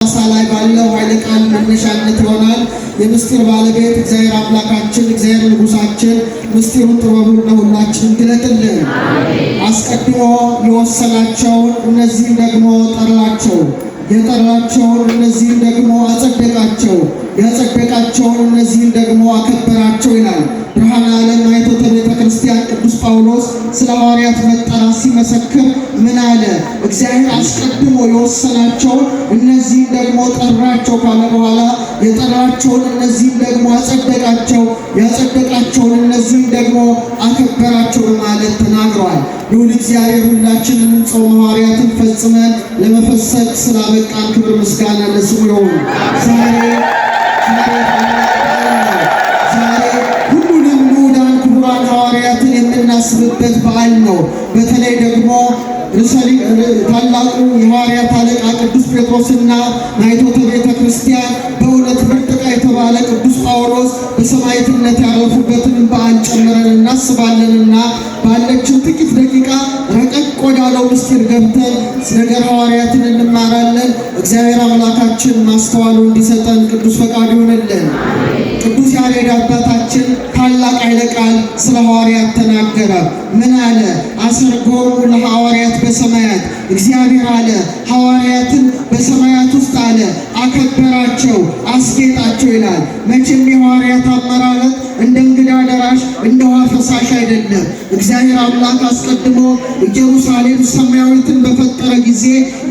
ሳላይ ባለው ኃይለ ቃል መነሻነት ይሆናል። የምስጢር ባለቤት እግዚአብሔር አምላካችን እግዚአብሔር ንጉሳችን ምስጢሩን ጥበቡን ለሁላችን ግለጥልን። አስቀድሞ የወሰናቸውን እነዚህን ደግሞ ጠራቸው፣ የጠራቸውን እነዚህን ደግሞ አጸደቃቸው፣ ያጸደቃቸውን እነዚህን ደግሞ አከበራቸው ይላል። ብርሃነ ዓለም ማኅቶተ ቤተ ክርስቲያን ቅዱስ ጳውሎስ ስለ ሐዋርያት መጠራት ሲመሰክር ምን አለ? እግዚአብሔር አስቀድሞ የወሰናቸውን እነዚህን ደግሞ ጠራቸው ካለ በኋላ የጠራቸውን እነዚህን ደግሞ አጸደቃቸው፣ ያጸደቃቸውን እነዚህን ደግሞ አከበራቸው በማለት ተናግረዋል። ልዑል እግዚአብሔር ሁላችንም ጾመ ሐዋርያትን ፈጽመን ለመፈሰግ ስላበቃን ክብር ምስጋና ለስሙ ይሁን። ዛሬ ሁሉንም ንዑዳን ክቡራን ሐዋርያትን የምናስብበት በዓል ነው። በተለይ ደግሞ ታላቁ የሐዋርያት አለቃ ቅዱስ ጴጥሮስና ማኅቶተ ቤተ ክርስቲያን በእውነት ምርጥቃ የተባለ ቅዱስ ጳውሎስ በሰማዕትነት ያረፉበትን በዓል ጨምረን እናስባለንና ባለችን ጥቂት ደቂቃ ረቀቅ ወዳለው ምስጢር ገብተን ነገረ ሐዋርያትን እንማራለን። እግዚአብሔር አምላካችን ማስተዋሉ እንዲሰጠን ቅዱስ ፈቃዱ ይሆንልን። ቅዱስ ያሬድ አባታችን ታላቅ ኃይለ ቃል ስለ ሐዋርያት ተናገረ። ምን አለ? አሰርጎሙ ለሐዋርያት በሰማያት እግዚአብሔር አለ ሐዋርያትን በሰማያት ውስጥ አለ አከበራቸው፣ አስጌጣቸው ይላል። መቼም የሐዋርያት አመራረት እንደ እንግዳ ደራሽ እንደ ውሃ ፈሳሽ አይደለም። እግዚአብሔር አምላክ አስቀድሞ ኢየሩሳሌም ሰማያዊትን በፈጠረ ጊዜ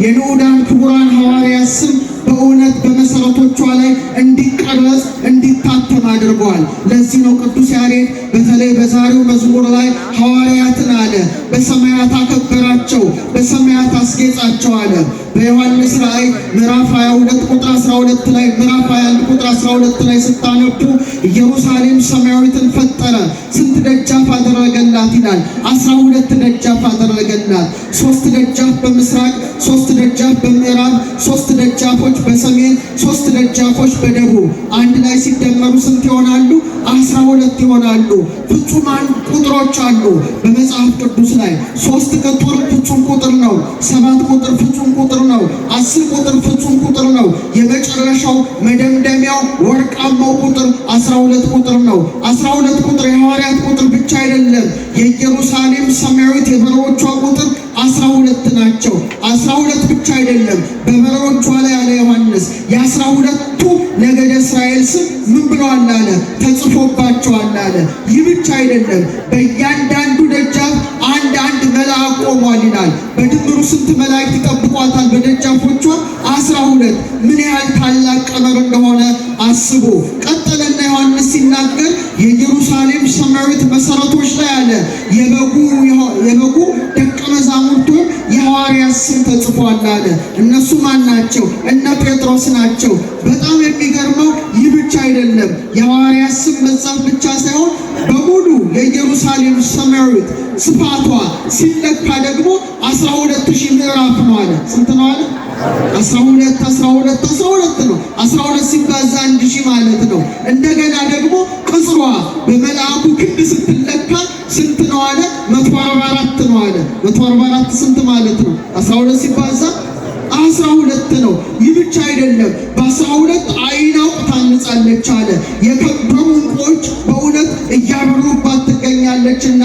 የንዑዳን ክቡራን ሐዋርያት ስም በእውነት በመሰረቶቿ ላይ እንዲቀረጽ እንዲታተም አድርጓል። ለዚህ ነው ቅዱስ ያሬድ በተለይ በዛሬው መዝሙር ላይ ሐዋርያትን አለ በሰማያት አከበራቸው፣ በሰማያት አስጌጣቸው አለ። በዮሐንስ ራእይ ምዕራፍ 22 ቁጥር 12 ላይ ምዕራፍ 21 ቁጥር 12 ላይ ስታነቡ ኢየሩሳሌም ሰማያዊትን ፈጠረ፣ ስንት ደጃፍ አደረገላት ይላል? 12 ደጃፍ አደረገላት። 3 ደጃፍ በምስራቅ፣ 3 ደጃፍ በምዕራብ፣ 3 ደጃፎች በሰሜን፣ 3 ደጃፎች በደቡብ። አንድ ላይ ሲደመሩ ስንት ይሆናሉ? 12 ይሆናሉ። ፍጹማን ቁጥሮች አሉ በመጽሐፍ ቅዱስ ላይ። 3 ቁጥር ፍጹም ቁጥር ነው። 7 ቁጥር ፍጹም ቁጥር ነው። 10 ቁጥር ፍጹም ቁጥር ነው። የመጨረሻው መደምደሚያው ወርቃማው ቁጥር 12 ቁጥር ነው። 12 ቁጥር የሐዋርያት ቁጥር ብቻ አይደለም። የኢየሩሳሌም ሰማያዊት የበሮቿ ቁጥር 12 ናቸው። 12 ብቻ አይደለም። በበሮቿ ላይ ያለ ዮሐንስ የ12ቱ ነገደ እስራኤል ስም ምን ብለዋል አለ? ተጽፎባቸዋል አለ። ይህ ብቻ አይደለም። በእያንዳንዱ ደጃፍ አንድ መልአክ ቆሟል ይላል። በድምሩ ስንት መላእክት ይጠብቋታል በደጃፎቿ? 12። ምን ያህል ታላቅ ቀመር እንደሆነ አስቡ። ቀጠለና ዮሐንስ ሲናገር የኢየሩሳሌም ሰማያዊት መሰረቶች ላይ አለ የበጉ ደቀ መዛሙርቱ የሐዋርያት ስም ተጽፏል አለ። እነሱ ማን ናቸው? እነ ጴጥሮስ ናቸው። በጣም የሚገርመው ይህ ብቻ አይደለም። የሐዋርያት ስም መጻፍ ብቻ ሳይሆን በሙሉ የኢየሩሳሌም ሰማያዊት ስፋቷ ሲለካ ደግሞ 12,000 ምዕራፍ ነው አለ። ስንት ነው አለ? 12 ነው። 12 ሲባዛ 1000 ማለት ነው። እንደገና ደግሞ ቅጽሯ በመልአኩ ክንድ ስትለካ ስንት ነው አለ? 144 ነው አለ። 144 ስንት ማለት ነው? 12 ሲባዛ 12 ነው። ይህ ብቻ አይደለም። በ12 አይናው ታንጻለች አለ። የከበሩ ዕንቁዎች በእውነት እያበሩባት ትገኛለችና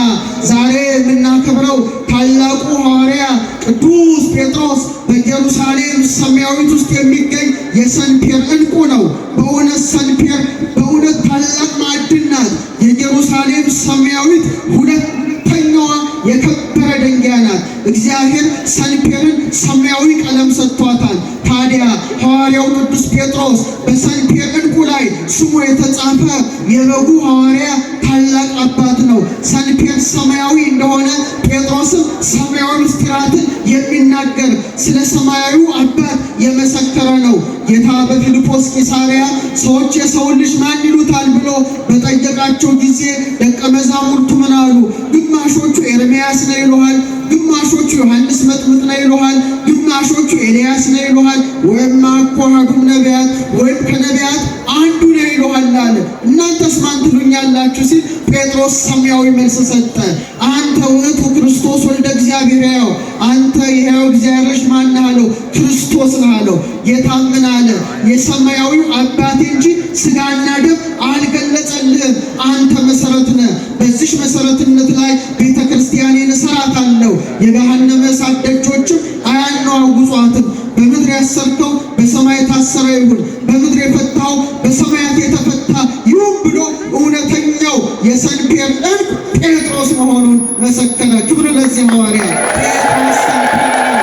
ዛሬ የምናከብረው ታላቁ ሐዋርያ ቅዱስ ጴጥሮስ በኢየሩሳሌም ሰማያዊት ውስጥ የሚገኝ የሰንፔር ዕንቁ ነው። በእውነት ሰንፔር በእውነት ታላቅ ማዕድን ናት። የኢየሩሳሌም ሰማያዊት ሁለተኛዋ የከበረ ድንጋይ ናት። እግዚአብሔር ሰንፔርን ሰማያዊ ቀለም ሰጥቷታል። ታዲያ ሐዋርያው ቅዱስ ጴጥሮስ በሰንፔር ዕንቁ ላይ ስሙ የተጻፈ የበጉ ሐዋርያ ታላቅ አባት ነው። ሰንፔር ሰማያዊ እንደሆነ ጴጥሮስም ሰማያዊ ምስጢራትን የሚናገር ስለ ሰማያዊ አባት የመሰከረ ነው። ጌታ በፊልጶስ ቂሳርያ ሰዎች የሰውን ልጅ ማን ይሉታል ብሎ በጠየቃቸው ጊዜ ደቀ መዛሙርቱ ምን አሉ? ግማሾቹ ኤርምያስ ነው ይሉሃል፣ ግማሾቹ ዮሐንስ መጥምቅ ነው ይሉሃል፣ ግማሾቹ ኤልያስ ነው ይሉሃል፣ ወይም አኳኋዱም ነቢያት ወይም ከነቢያት አንዱ ነው ይሉሃል አለ። እናንተስ ማን ትሉኛላችሁ ሲል ጴጥሮስ ሰማያዊ መልስ ሰጠ። አንተ ውእቱ ክርስቶስ ወልደ እግዚአብሔር ሕያው፣ አንተ የሕያው እግዚአብሔር ልጅ ማን ነህ አለው? ክርስቶስ ነህ አለው። የታመነ አለ የሰማያዊው አባቴ እንጂ ሥጋና ደም አልገለጸልህም። አንተ መሰረት ነህ። በዚህ መሰረትነት ላይ ቤተ ክርስቲያኔን እሰራታለሁ። የገሃነመ እሳት ደጆችም አያነዋውጧትም። በምድር ያሰርከው በሰማይ የታሰረ ይሁን፣ በምድር የፈታው በሰማያት የተፈታ ይሁን ብሎ እውነተኛው የሰንፔር ዕንቁ ጴጥሮስ መሆኑን መሰከረ። ክብር ለዚህ ሐዋርያ ጴጥሮስ ሰንፔር ነው።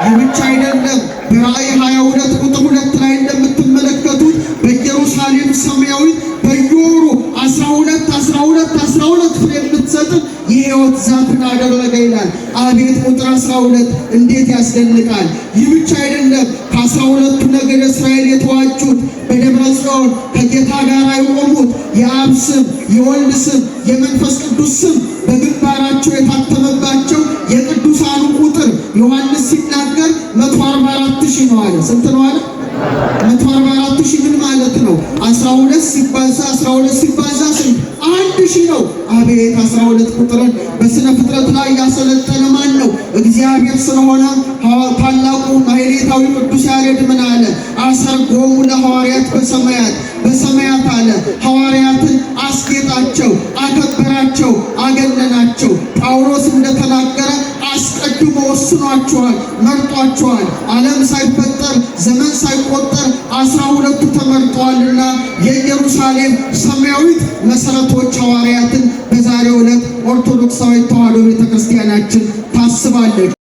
ይህ ብቻ አይደለም። በራእይ 22 ቁጥር 2 ላይ እንደምትመለከቱት በኢየሩሳሌም ሰማያዊት በየወሩ 12 ፍሬ የምትሰጥን የሕይወት ዛፍን አደረገ ይላል። አቤት ቁጥር 12 እንዴት ያስደንቃል! ይህ ብቻ አይደለም። ከ12ቱ ነገደ እስራኤል የተዋጁት በደብረ ጽዮን ከጌታ ጋር የቆሙት የአብ ስም፣ የወልድ ስም፣ የመንፈስ ቅዱስ ስም በግንባራቸው የታተመባቸው የቅዱሳኑ ቁጥር ዮሐንስ ሲናገር 144,000 ነው አለ። ስንት ነው አለ? 144,000 ምን ማለት ነው? 12 ሲባዛ ስንት? 1,000 ነው። አቤት 12 ቁጥርን በስነ ፍጥረት ላይ ያሰለጠነ ማን ነው? እግዚአብሔር ስለሆነ ታላቁ ማሕሌታዊ ቅዱስ ያሬድ ምን አለ? አሰርጎሙ ለሐዋርያት በሰማያት አለ። ሐዋርያትን አስጌጣቸው፣ አከበራቸው፣ አገነናቸው። ጳውሎስ እንደተናገረ አስቀድሞ ወስኗቸዋል፣ መርጧቸዋል። ዓለም ሳይፈጠር ዘመን ሳይቆጠር 12ቱ ተመርጠዋልና የኢየሩሳሌም ሰማያዊት መሰረቶች ሐዋርያትን በዛሬው ዕለት ኦርቶዶክሳዊት ተዋሕዶ ቤተክርስቲያናችን ታስባለች።